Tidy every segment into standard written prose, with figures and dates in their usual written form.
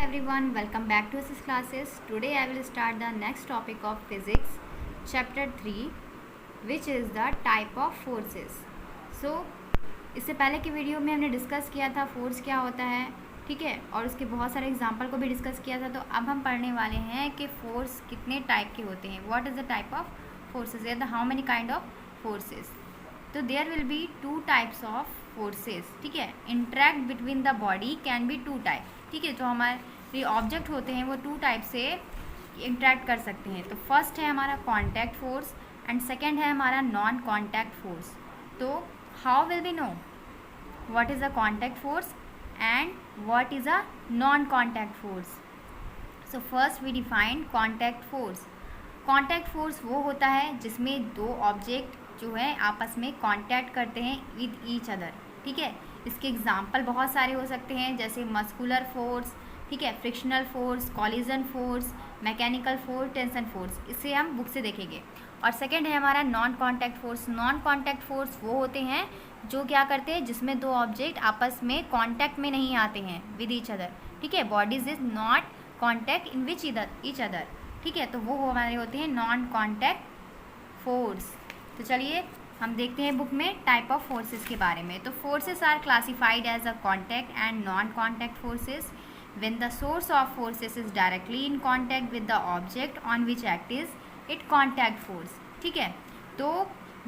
everyone, welcome back to SS classes. Today I will start the next topic of physics, chapter 3, which is the type of forces. So इससे पहले की video में हमने discuss किया था force क्या होता है, ठीक है, और उसके बहुत सारे एग्जाम्पल को भी डिस्कस किया था. तो अब हम पढ़ने वाले हैं कि फोर्स कितने टाइप के होते हैं. What is the type of forces या the how many kind of forces. तो there will be two types of forces, ठीक है. Interact between the body can be two type, ठीक है. जो हमारे ऑब्जेक्ट होते हैं वो टू टाइप से इंटरेक्ट कर सकते हैं. तो फर्स्ट है हमारा कॉन्टैक्ट फोर्स एंड सेकेंड है हमारा नॉन कॉन्टैक्ट फोर्स. तो how will we know what is a contact force and what is a non-contact force. So first we define contact force. contact force वो होता है जिसमें दो ऑब्जेक्ट जो है आपस में कांटेक्ट करते हैं विद ईच अदर, ठीक है. इसके एग्जांपल बहुत सारे हो सकते हैं, जैसे मस्कुलर फोर्स, ठीक है, frictional force, collision force, mechanical force, tension force. इसे हम बुक से देखेंगे. और सेकेंड है हमारा non contact force. Non contact force वो होते हैं जो क्या करते हैं जिसमें दो ऑब्जेक्ट आपस में कांटेक्ट में नहीं आते हैं विद ईच अदर, ठीक है. Bodies is not contact in which each other, ठीक है. तो वो हमारे होते हैं नॉन कॉन्टैक्ट फोर्स. तो चलिए हम देखते हैं बुक में टाइप ऑफ फोर्सेस के बारे में. तो forces are classified as a contact and non contact forces when the source of forces is directly in contact with the object on which act is it contact force, ठीक है. तो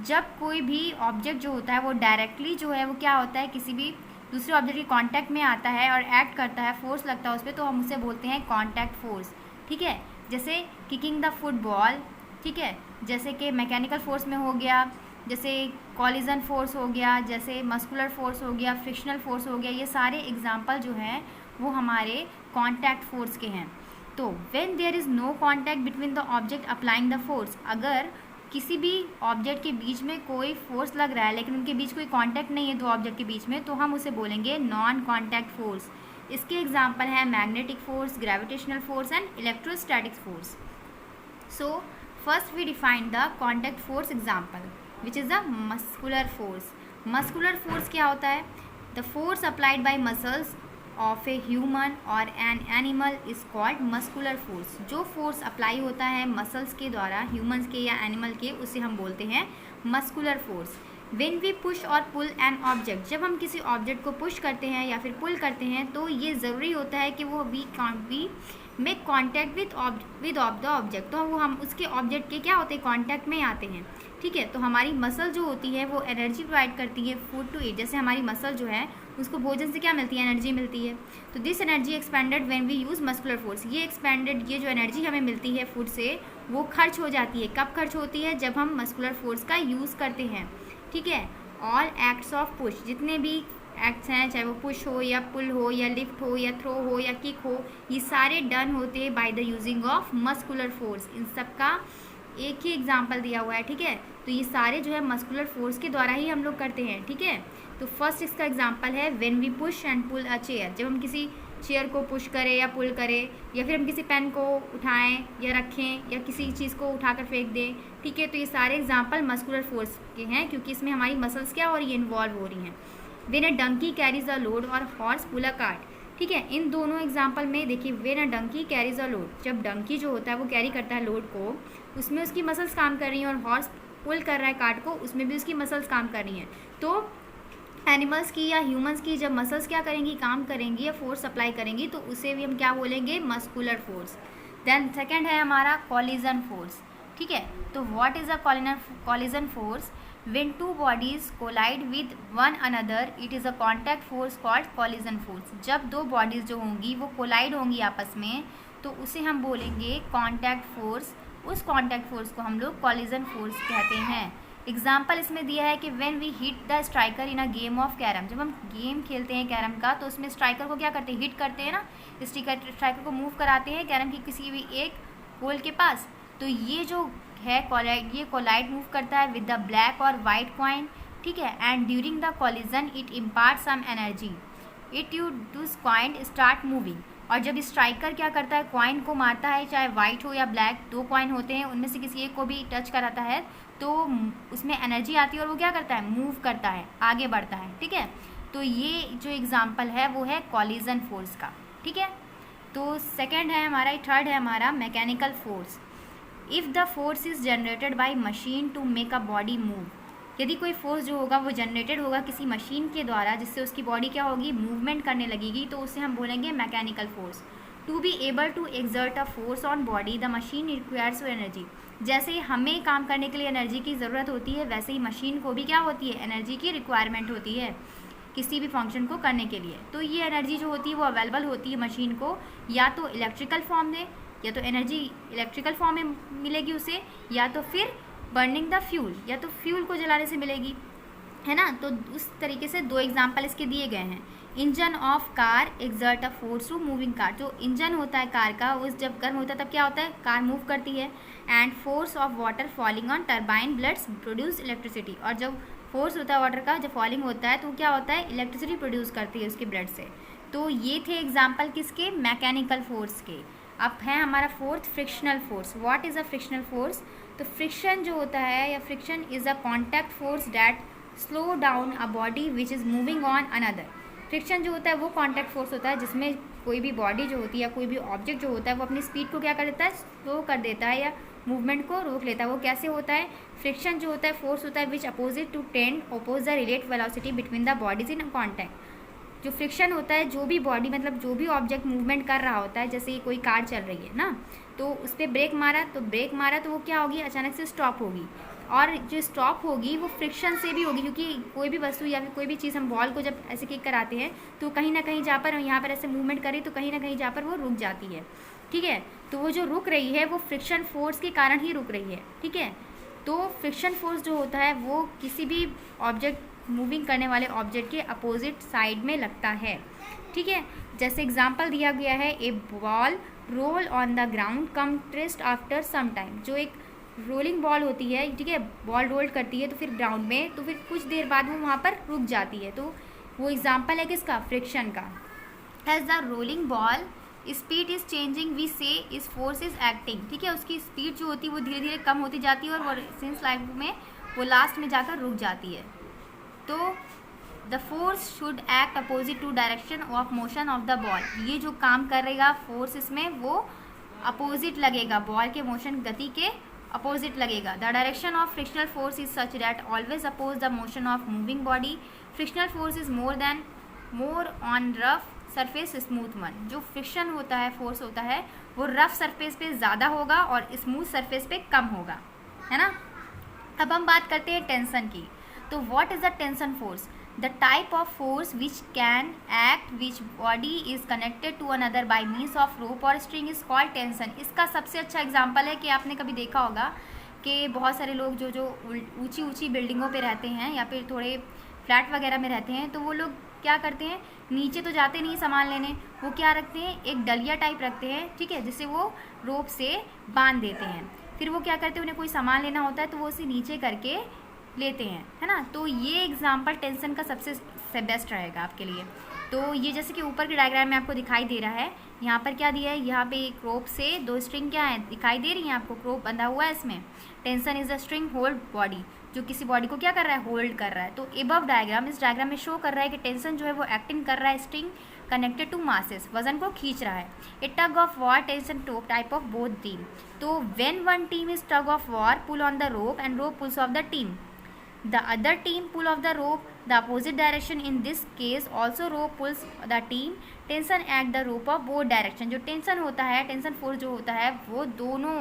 जब कोई भी ऑब्जेक्ट जो होता है वो डायरेक्टली जो है वो क्या होता है किसी भी दूसरे ऑब्जेक्ट के कांटेक्ट में आता है और एक्ट करता है, फोर्स लगता है उस पर, तो हम उसे बोलते हैं कांटेक्ट फोर्स, ठीक है. जैसे किकिंग द फुटबॉल, ठीक है, जैसे कि मैकेनिकल फोर्स में हो गया, जैसे कॉलिजन फोर्स हो गया, जैसे मस्कुलर फोर्स हो गया, फ्रिक्शनल फोर्स हो गया. ये सारे एग्जाम्पल जो हैं वो हमारे कॉन्टैक्ट फोर्स के हैं. तो when there is no contact between the object applying the force, अगर किसी भी ऑब्जेक्ट के बीच में कोई फोर्स लग रहा है लेकिन उनके बीच कोई कॉन्टैक्ट नहीं है दो ऑब्जेक्ट के बीच में, तो हम उसे बोलेंगे नॉन कॉन्टैक्ट फोर्स. इसके एग्जाम्पल हैं magnetic force, gravitational force and electrostatic force. So first we define the contact force example which is the muscular force. Muscular force क्या होता है? The force applied by muscles of a human और an animal is called muscular force. जो force apply होता है muscles के द्वारा humans के या एनिमल के, उसे हम बोलते हैं muscular force. When we push और पुल एन ऑब्जेक्ट, जब हम किसी ऑब्जेक्ट को पुश करते हैं या फिर पुल करते हैं तो ये ज़रूरी होता है कि वो we make contact with the object. तो वो हम उसके ऑब्जेक्ट के क्या होते हैं कॉन्टैक्ट में आते हैं, ठीक है. तो हमारी मसल जो होती है वो एनर्जी प्रोवाइड करती है फूड टू ईट. जैसे हमारी मसल जो है उसको भोजन से क्या मिलती है? एनर्जी मिलती है. तो this energy expended when we use muscular force. ये जो एनर्जी हमें मिलती है फूड से वो खर्च हो जाती है. कब खर्च होती है? जब हम मस्कुलर फोर्स का यूज़ करते हैं, ठीक है. ऑल एक्ट्स ऑफ पुश, जितने भी एक्ट्स हैं, चाहे वो पुश हो या पुल हो या लिफ्ट हो या थ्रो हो या किक हो, ये सारे डन होते हैं by the using of muscular force. इन सब का एक ही एग्जाम्पल दिया हुआ है, ठीक है. तो ये सारे जो है मस्कुलर फोर्स के द्वारा ही हम लोग करते हैं, ठीक है. तो फर्स्ट इसका एग्जाम्पल है when we push and pull a chair. जब हम किसी चेयर को पुश करें या पुल करें, या फिर हम किसी पेन को उठाएं या रखें या किसी चीज़ को उठाकर फेंक दें, ठीक है. तो ये सारे एग्जाम्पल मस्कुलर फोर्स के हैं क्योंकि इसमें हमारी मसल्स क्या हो रही है? इन्वॉल्व हो रही हैं. When a donkey carries a load और हॉर्स पुल अ कार्ट, ठीक है. इन दोनों एग्जाम्पल में देखिए, when a donkey carries a load, जब डंकी जो होता है वो कैरी करता है लोड को, उसमें उसकी मसल्स काम कर रही हैं, और हॉर्स पुल कर रहा है कार्ट को, उसमें भी उसकी मसल्स काम कर रही हैं. तो एनिमल्स की या ह्यूमंस की जब मसल्स क्या करेंगी? काम करेंगी या फोर्स अप्लाई करेंगी, तो उसे भी हम क्या बोलेंगे? Muscular force. देन सेकेंड है हमारा कॉलिजन फोर्स, ठीक है. तो what is a collision force? When two bodies collide with one another, it is a contact force called collision force. जब दो बॉडीज़ जो होंगी वो कोलाइड होंगी आपस में, तो उसे हम बोलेंगे कॉन्टैक्ट फोर्स. उस कॉन्टैक्ट फोर्स को हम लोग कॉलिजन फोर्स कहते हैं. एग्जाम्पल इसमें दिया है कि when we hit the striker in a game of carrom. जब हम गेम खेलते हैं कैरम का, तो उसमें स्ट्राइकर को क्या करते हैं? हिट करते हैं ना, स्ट्राइकर को मूव कराते हैं कैरम की किसी भी एक होल के पास. तो ये जो है कोलाइड, ये कोलाइड मूव करता है विद द ब्लैक और वाइट कॉइन, ठीक है. And during the collision it impart some energy, it you does coin start moving. और जब स्ट्राइकर क्या करता है? कॉइन को मारता है, चाहे वाइट हो या ब्लैक, दो कॉइन होते हैं, उनमें से किसी एक को भी टच कराता है तो उसमें एनर्जी आती है और वो क्या करता है? मूव करता है, आगे बढ़ता है, ठीक है. तो ये जो एग्जाम्पल है वो है कॉलिजन फोर्स का, ठीक है. तो सेकंड है हमारा, थर्ड है हमारा mechanical force. If the force is generated by machine to make a body move, यदि कोई फोर्स जो होगा वो जनरेटेड होगा किसी मशीन के द्वारा जिससे उसकी बॉडी क्या होगी, मूवमेंट करने लगेगी, तो उसे हम बोलेंगे mechanical force. To be able to exert a force on body the machine requires energy, जैसे हमें काम करने के लिए एनर्जी की ज़रूरत होती है वैसे ही मशीन को भी क्या होती है, एनर्जी की रिक्वायरमेंट होती है किसी भी फंक्शन को करने के लिए। तो ये एनर्जी जो होती है वो अवेलेबल होती है मशीन को या तो इलेक्ट्रिकल फॉर्म में, या तो एनर्जी इलेक्ट्रिकल फॉर्म में मिलेगी उसे, या तो फिर बर्निंग द फ्यूल, या तो फ्यूल को जलाने से मिलेगी, है ना। तो उस तरीके से दो एग्जाम्पल इसके दिए गए हैं। Engine of car exert a force to moving car, जो इंजन होता है कार का उस जब गर्म होता है तब क्या होता है, कार मूव करती है। And force of water falling on turbine bloods produce electricity, और जब फोर्स होता है वाटर का जब फॉलिंग होता है तो क्या होता है, इलेक्ट्रिसिटी प्रोड्यूस करती है उसके ब्लड से। तो ये थे एग्जाम्पल किसके, मैकेनिकल फोर्स के। अब है हमारा fourth frictional force. What is a frictional force, तो फ्रिक्शन जो होता है या friction is a contact force that slow down a body which is moving on another. Friction जो होता है वो कॉन्टैक्ट फोर्स होता है जिसमें कोई भी बॉडी जो होती है या कोई भी ऑब्जेक्ट जो होता है वो अपनी स्पीड को क्या कर देता है, स्लो कर देता है या मूवमेंट को रोक लेता है। वो कैसे होता है, फ्रिक्शन जो होता है फोर्स होता है which opposite to tend oppose the relate velocity between the bodies in contact. जो फ्रिक्शन होता है, जो भी बॉडी मतलब जो भी ऑब्जेक्ट मूवमेंट कर रहा होता है, जैसे कोई कार चल रही है ना, तो उस पर ब्रेक मारा तो वो क्या होगी, अचानक से स्टॉप होगी, और जो स्टॉप होगी वो फ्रिक्शन से भी होगी, क्योंकि कोई भी वस्तु या फिर कोई भी चीज़ हम बॉल को जब ऐसे किक कराते हैं तो कहीं ना कहीं जहाँ पर यहाँ पर ऐसे मूवमेंट करें तो कहीं ना कहीं जहाँ पर वो रुक जाती है, ठीक है। तो वो जो रुक रही है वो फ्रिक्शन फोर्स के कारण ही रुक रही है, ठीक है। तो फ्रिक्शन फोर्स जो होता है वो किसी भी ऑब्जेक्ट मूविंग करने वाले ऑब्जेक्ट के अपोजिट साइड में लगता है, ठीक है। जैसे एग्जांपल दिया गया है, a ball roll on the ground come twist after some time. जो एक रोलिंग बॉल होती है, ठीक है, बॉल रोल करती है तो फिर ग्राउंड में, तो फिर कुछ देर बाद वो वहाँ पर रुक जाती है, तो वो एग्जांपल है किसका, फ्रिक्शन का। As the rolling ball speed is changing we से इस फोर्स इज एक्टिंग, ठीक है। उसकी स्पीड जो होती है वो धीरे धीरे कम होती जाती है और वो सिंस लाइफ में वो लास्ट में जाकर रुक जाती है। तो the force should act opposite to direction of motion of the ball. ये जो काम करेगा फोर्स इसमें वो अपोजिट लगेगा, बॉल के मोशन गति के अपोजिट लगेगा। The direction of frictional force is such that always oppose the motion of moving body. Frictional force is more on rough surface smooth one. जो फ्रिक्शन होता है, फोर्स होता है, वो रफ सरफेस पे ज़्यादा होगा और स्मूथ सरफेस पे कम होगा, है ना। अब हम बात करते हैं टेंशन की। तो what is the tension force, the type of force which can act which body is connected to another by means of rope और स्ट्रिंग इज कॉल्ड टेंशन। इसका सबसे अच्छा एग्जाम्पल है कि आपने कभी देखा होगा कि बहुत सारे लोग जो ऊंची ऊंची बिल्डिंगों पे रहते हैं या फिर थोड़े फ्लैट वगैरह में रहते हैं, तो वो लोग क्या करते हैं, नीचे तो जाते नहीं सामान लेने, वो क्या रखते हैं, एक डलिया टाइप रखते हैं, ठीक है, जिसे वो रोप से बांध देते हैं। फिर वो क्या करते हैं, उन्हें कोई सामान लेना होता है तो वो उसे नीचे करके लेते हैं, है ना। तो ये एग्जाम्पल टेंशन का सबसे बेस्ट रहेगा आपके लिए। तो ये जैसे कि ऊपर के डायग्राम में आपको दिखाई दे रहा है, यहाँ पर क्या दिया है, यहाँ पे एक रोप से दो स्ट्रिंग क्या है दिखाई दे रही है आपको, रोप बंधा हुआ है इसमें। Tension is the string hold body, जो किसी बॉडी को क्या कर रहा है, होल्ड कर रहा है। तो एबव डायग्राम, इस डायग्राम में शो कर रहा है कि टेंशन जो है वो एक्टिंग कर रहा है स्ट्रिंग कनेक्टेड टू मासेस, वजन को खींच रहा है। A tug of war tension type of both team. तो when one team is tug of war pull on the rope and rope pulls of the team, the other team pull of the rope the opposite direction. In this case also rope pulls the team. tension at the rope of both direction। जो tension होता है, tension force जो होता है वो दोनों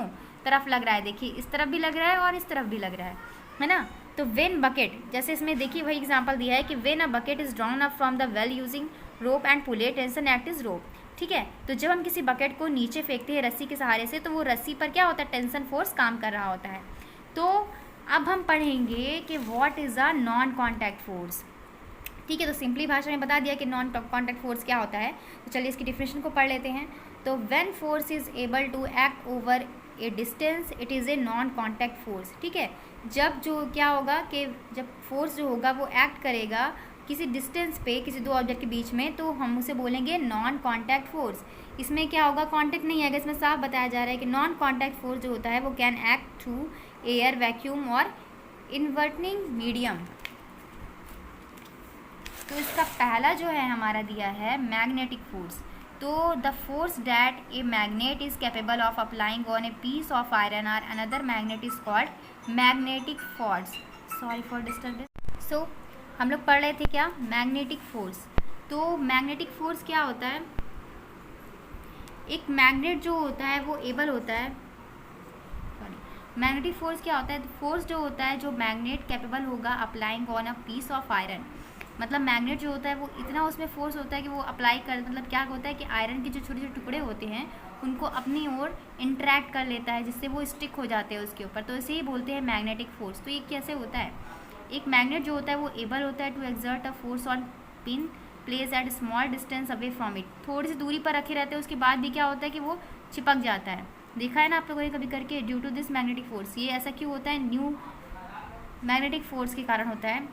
तरफ लग रहा है, देखिए इस तरफ भी लग रहा है और इस तरफ भी लग रहा है ना। तो when bucket, जैसे इसमें देखिए वही एग्जांपल दिया है कि when a bucket is drawn up from the well using rope and pulley tension act is rope, ठीक है। तो जब हम किसी बकेट को नीचे फेंकते हैं रस्सी के सहारे से, तो वो रस्सी पर क्या होता है, टेंशन फोर्स काम कर रहा होता है। तो अब हम पढ़ेंगे कि what is a non contact force, ठीक है। तो सिंपली भाषा में बता दिया कि नॉन कॉन्टैक्ट फोर्स क्या होता है। तो चलिए इसकी डिफिनेशन को पढ़ लेते हैं। तो when force is able to act over a distance it is a non contact force, ठीक है। जब जो क्या होगा कि जब फोर्स जो होगा वो एक्ट करेगा किसी डिस्टेंस पे, किसी दो ऑब्जेक्ट के बीच में, तो हम उसे बोलेंगे नॉन कॉन्टैक्ट फोर्स। इसमें क्या होगा, कॉन्टैक्ट नहीं आएगा, इसमें साफ बताया जा रहा है कि नॉन कॉन्टैक्ट फोर्स जो होता है वो can act through air, vacuum और इन्वर्टिंग मीडियम। तो इसका पहला जो है हमारा दिया है मैग्नेटिक फोर्स। तो the force that a magnet is capable of applying on a piece of iron or another magnet is called magnetic force. Sorry for disturbance. So हम लोग पढ़ रहे थे क्या, मैग्नेटिक फोर्स। तो मैग्नेटिक फोर्स क्या होता है, एक मैग्नेट जो होता है वो एबल होता है, मैग्नेटिक फोर्स क्या होता है, फोर्स जो होता है जो मैग्नेट कैपेबल होगा applying on a piece of iron, मतलब मैग्नेट जो होता है वो इतना उसमें फोर्स होता है कि वो अप्लाई कर, मतलब क्या होता है कि आयरन के जो छोटे छोटे टुकड़े होते हैं उनको अपनी ओर इंटरेक्ट कर लेता है, जिससे वो स्टिक हो जाते हैं उसके ऊपर, तो इसे ही बोलते हैं मैग्नेटिक फोर्स। तो ये कैसे होता है, एक मैग्नेट जो होता है वो एबल होता है to exert a force on pin place at small distance away from it, थोड़ी सी दूरी पर रखे रहते हैं, उसके बाद भी क्या होता है कि वो चिपक जाता है। देखा है ना आप लोगों ने कभी करके, due to this magnetic force. ये ऐसा क्यों होता है, न्यू मैग्नेटिक फोर्स के कारण होता है।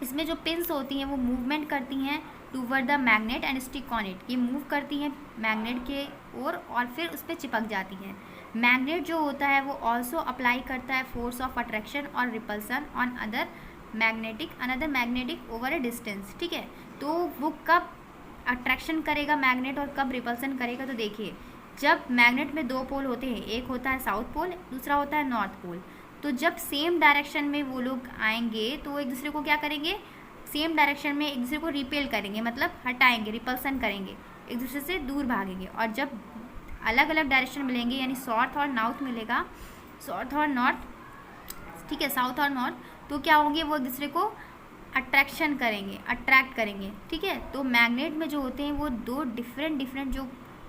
इसमें जो पिन्स होती हैं वो मूवमेंट करती हैं toward the magnet and stick on it, ये मूव करती हैं मैग्नेट के ओर और फिर उस पर चिपक जाती हैं। मैग्नेट जो होता है वो ऑल्सो अप्लाई करता है फोर्स ऑफ अट्रैक्शन और repulsion on another magnetic over a distance, ठीक है। तो वो कब अट्रैक्शन करेगा मैग्नेट और कब रिपल्सन करेगा, तो देखिए जब मैग्नेट में दो पोल होते हैं, एक होता है साउथ पोल, दूसरा होता है नॉर्थ पोल, तो जब सेम डायरेक्शन में वो लोग आएंगे तो वो एक दूसरे को क्या करेंगे, सेम डायरेक्शन में एक दूसरे को रिपेल करेंगे, मतलब हटाएंगे, रिपल्सन करेंगे, एक दूसरे से दूर भागेंगे। और जब अलग अलग डायरेक्शन मिलेंगे, यानी साउथ और नॉर्थ मिलेगा, साउथ और नॉर्थ, ठीक है, साउथ और नॉर्थ, तो क्या होंगे, वो एक दूसरे को अट्रैक्ट करेंगे, ठीक है। तो मैग्नेट में जो होते हैं वो दो डिफरेंट जो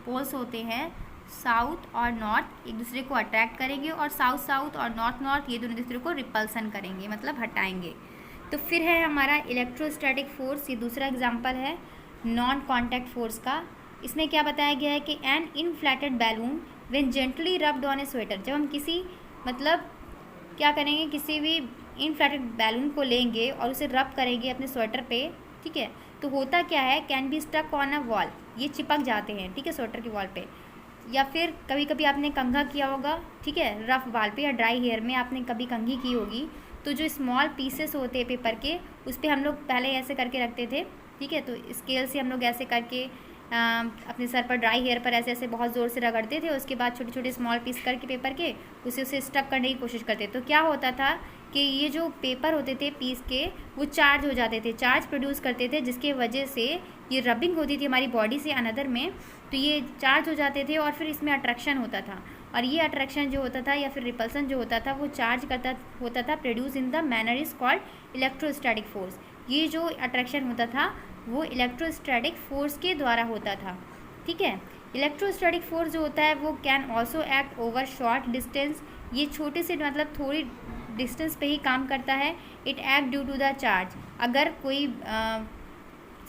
पोल्स होते हैं, साउथ और नॉर्थ, एक दूसरे को अट्रैक्ट करेंगे, और साउथ और नॉर्थ ये दोनों दूसरे को रिपल्सन करेंगे, मतलब हटाएंगे। तो फिर है हमारा इलेक्ट्रोस्टैटिक फोर्स, ये दूसरा एग्जांपल है नॉन कॉन्टैक्ट फोर्स का। इसमें क्या बताया गया है कि an inflated balloon when gently rubbed on a sweater, जब हम किसी, मतलब क्या करेंगे, किसी भी इनफ्लेटेड बैलून को लेंगे और उसे रब करेंगे अपने स्वेटर पे, ठीक है, तो होता क्या है, can be stuck on a wall, ये चिपक जाते हैं, ठीक है, स्वेटर की वॉल पे। या फिर कभी कभी आपने कंघा किया होगा, ठीक है, रफ बाल पे या ड्राई हेयर में आपने कभी कंघी की होगी, तो जो स्मॉल पीसेस होते हैं पेपर के, उस पर हम लोग पहले ऐसे करके रखते थे, ठीक है, तो स्केल से हम लोग ऐसे करके अपने सर पर, ड्राई हेयर पर ऐसे ऐसे बहुत ज़ोर से रगड़ते थे, उसके बाद छोटे छोटे स्मॉल पीस करके पेपर के उसे स्टक करने की कोशिश करते। तो क्या होता था कि ये जो पेपर होते थे पीस के, वो चार्ज हो जाते थे, चार्ज प्रोड्यूस करते थे, जिसके वजह से ये रबिंग होती थी हमारी बॉडी से अनदर में, तो ये चार्ज हो जाते थे और फिर इसमें अट्रैक्शन होता था, और ये अट्रैक्शन जो होता था या फिर रिपल्सन जो होता था वो चार्ज होता था, produce in the manner is called electrostatic force. ये जो अट्रैक्शन होता था वो इलेक्ट्रोस्टैटिक फोर्स के द्वारा होता था, ठीक है। इलेक्ट्रोस्टैटिक फोर्स जो होता है वो can also act over short distance, ये छोटे से, मतलब थोड़ी डिस्टेंस पे ही काम करता है। It act due to the charge, अगर कोई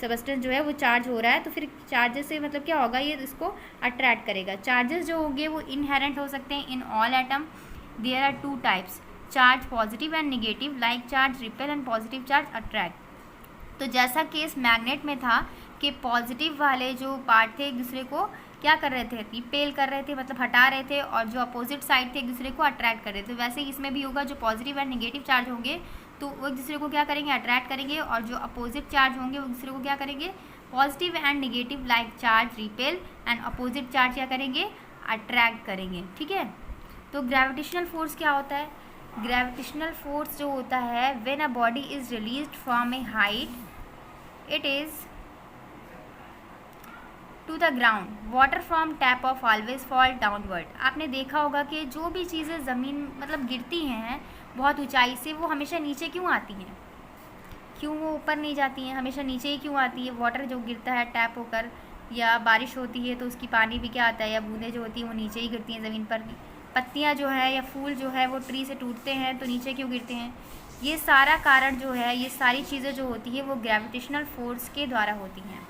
सबस्टेंस जो है वो चार्ज हो रहा है तो फिर चार्जेस से मतलब क्या होगा, ये इसको अट्रैक्ट करेगा। चार्जेस जो होंगे वो इनहेरेंट हो सकते हैं in all atom. There are two types, charge positive and negative, like charge repel and positive charge attract. तो जैसा केस मैग्नेट में था कि पॉजिटिव वाले जो पार्ट थे एक दूसरे को क्या कर रहे थे, रिपेल कर रहे थे, मतलब हटा रहे थे, और जो अपोजिट साइड थे एक दूसरे को अट्रैक्ट कर रहे थे, वैसे ही इसमें भी होगा, जो पॉजिटिव एंड नेगेटिव चार्ज होंगे तो वो एक दूसरे को क्या करेंगे, अट्रैक्ट करेंगे, और जो अपोजिट चार्ज होंगे वो एक दूसरे को क्या करेंगे, positive and negative, like charge repel and opposite charge क्या करेंगे, अट्रैक्ट करेंगे, ठीक है। तो ग्रेविटेशनल फोर्स क्या होता है, ग्रेविटेशनल फोर्स जो होता है when a body is released from a height it is to the ground, water from tap of always fall downward. आपने देखा होगा कि जो भी चीज़ें ज़मीन मतलब गिरती हैं बहुत ऊंचाई से, वो हमेशा नीचे क्यों आती हैं, क्यों वो ऊपर नहीं जाती हैं, हमेशा नीचे ही क्यों आती है। वाटर जो गिरता है टैप होकर, या बारिश होती है तो उसकी पानी भी क्या आता है, या बूंदें जो होती हैं वो नीचे ही गिरती हैं ज़मीन पर। पत्तियाँ जो है या फूल जो है वो ट्री से टूटते हैं तो नीचे क्यों गिरते हैं, ये सारा कारण जो है, ये सारी चीज़ें जो होती है वो ग्रेविटेशनल फोर्स के द्वारा होती हैं,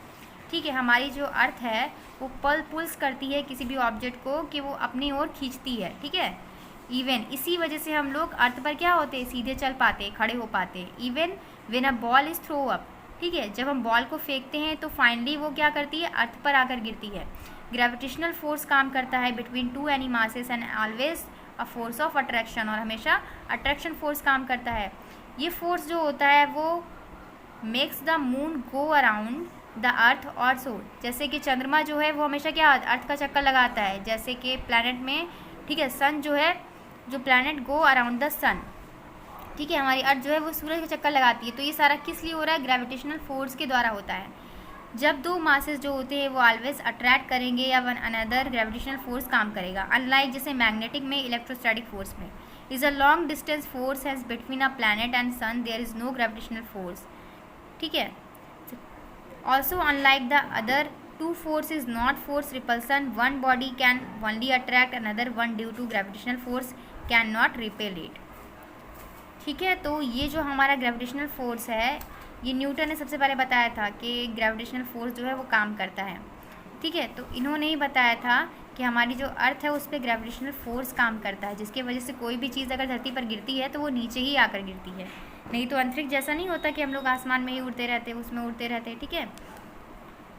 ठीक है। हमारी जो अर्थ है वो पुल्स करती है किसी भी ऑब्जेक्ट को कि वो अपनी ओर खींचती है, ठीक है। इवन इसी वजह से हम लोग अर्थ पर क्या होते हैं, सीधे चल पाते, खड़े हो पाते। Even when a ball is throw up, ठीक है, जब हम बॉल को फेंकते हैं तो फाइनली वो क्या करती है, अर्थ पर आकर गिरती है। ग्रेविटेशनल फोर्स काम करता है between two any masses and always a force of attraction, और हमेशा अट्रैक्शन फोर्स काम करता है। ये फोर्स जो होता है वो makes the moon go around the earth और सो, जैसे कि चंद्रमा जो है वो हमेशा क्या अर्थ का चक्कर लगाता है, जैसे कि प्लैनेट में, ठीक है, सन जो है, जो प्लैनेट गो अराउंड द सन, ठीक है, हमारी अर्थ जो है वो सूरज का चक्कर लगाती है। तो ये सारा किस लिए हो रहा है? ग्रेविटेशनल फोर्स के द्वारा होता है। जब दो मासेस जो होते हैं वो ऑलवेज अट्रैक्ट करेंगे या वन अनदर, ग्रेविटेशनल फोर्स काम करेगा। अनलाइक जैसे मैग्नेटिक में, इलेक्ट्रोस्टैटिक फोर्स में। Is a long distance force has between a planet and sun, there is no gravitational force, ठीक है। Also unlike the other two force is not force repulsion, one body can only attract another one due to gravitational force can not repel it, ठीक है। तो ये जो हमारा gravitational force है, ये न्यूटन ने सबसे पहले बताया था कि ग्रेविटेशनल फोर्स जो है वो काम करता है, ठीक है। तो इन्होंने ही बताया था कि हमारी जो अर्थ है उस पर ग्रेविटेशनल फोर्स काम करता है, जिसकी वजह से कोई भी चीज़ अगर धरती पर गिरती है तो वो नीचे ही आकर गिरती है, नहीं तो अंतरिक्ष जैसा नहीं होता कि हम लोग आसमान में ही उड़ते रहते हैं, उसमें उड़ते रहते हैं, ठीक है।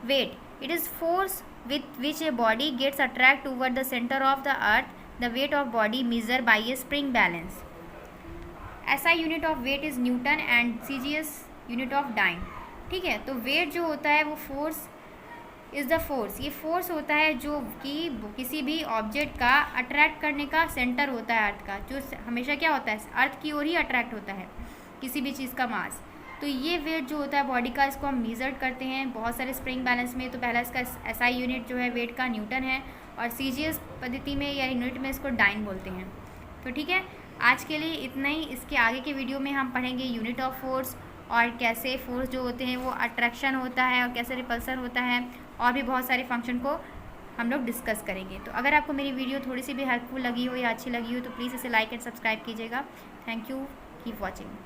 Weight, it is force with which a body gets attract toward the centre of the earth, the weight of body measure by a spring balance. ऐसा unit of weight is newton and CGS unit of dyne, ठीक है। तो weight जो होता है वो force is the force, ये force होता है जो कि किसी भी ऑब्जेक्ट का अट्रैक्ट करने का सेंटर होता है अर्थ का, जो हमेशा क्या होता है अर्थ की ओर ही अट्रैक्ट होता है किसी भी चीज़ का मास। तो ये वेट जो होता है बॉडी का, इसको हम मेजर करते हैं बहुत सारे स्प्रिंग बैलेंस में। तो पहला इसका एसआई यूनिट जो है वेट का न्यूटन है, और सीजीएस पद्धति में या यूनिट में इसको डाइन बोलते हैं। तो ठीक है, आज के लिए इतना ही। इसके आगे के वीडियो में हम पढ़ेंगे यूनिट ऑफ फोर्स, और कैसे फोर्स जो होते हैं वो अट्रैक्शन होता है और कैसे रिपल्सन होता है, और भी बहुत सारे फंक्शन को हम लोग डिस्कस करेंगे। तो अगर आपको मेरी वीडियो थोड़ी सी भी हेल्पफुल लगी हो या अच्छी लगी हो तो प्लीज़ इसे लाइक एंड सब्सक्राइब कीजिएगा। Thank you, keep watching.